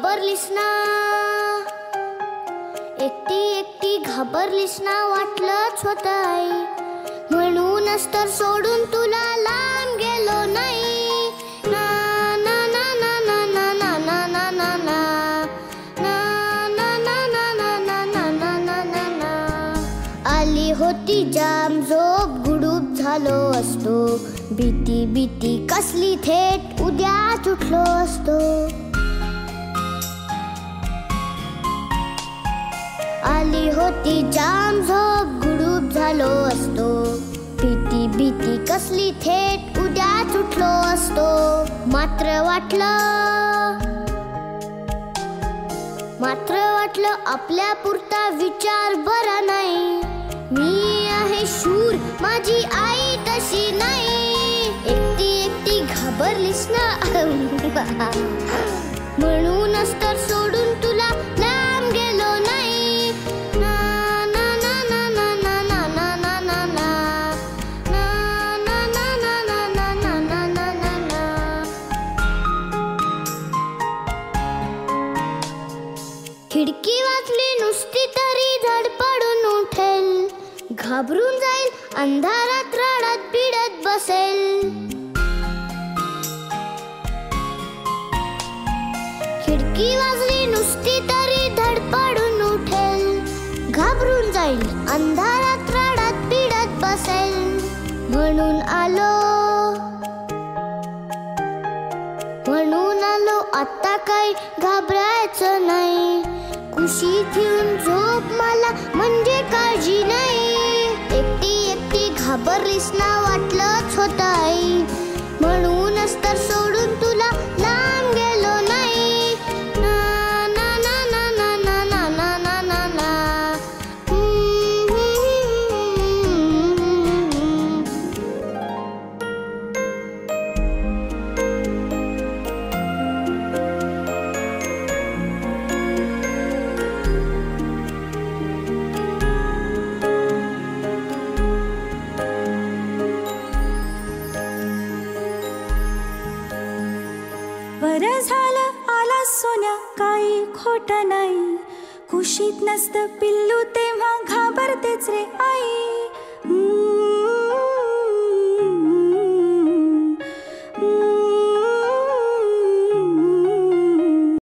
घाबरलीस ना, एकटी एकटी घाबरलीस ना, वाटलंच होतं आई, म्हणूनच तर सोडून तुला लांब गेलो नाही. ना ना ना ना ना ना ना ना ना ना आली होती जाम झोप, गुडूप झालो असतो, भीती भीती कसली थेट उद्याच उठलो असतो. आली होती जाम झोप, गुडूप झालो असतो, भीती भीती कसली थेट उद्याच उठलो असतो. मात्र वाटलं आपल्या पुरता विचार बरा नाही. मी आहे शूर, माझी आई तशी नाही. एकटी एकटी घाबरलीस ना, म्हणूनच तर सोडून तुला लांब गेलो नाही. ना ना ना ना ना ना ना ना ना ना खिडकी वाचली नुसती तरी धडपडून उठेल, घाबरून जाईल, अंधारात रडत पिडत बसेल. खिडकी वाजली नुसती तरी धडपडून उठेल, घाबरून जाईल, अंधारात रडत पिडत बसेल. म्हणून आलो आता काही घाबरायचं नाही. कुशीत येऊन झोप मला म्हणजे काळजी नाही. एकटी एकटी घाबरलीस ना, वाटलंच होतं आई, म्हणूनच तर सोडून तुला लांब गेलो नाही. ना ना ना ना ना ना ना ना ना ना बरं झालं आला सोन्या, काही खोट नाही. कुशीत नसतं पिल्लू तेव्हा घाबरतेच रे आई.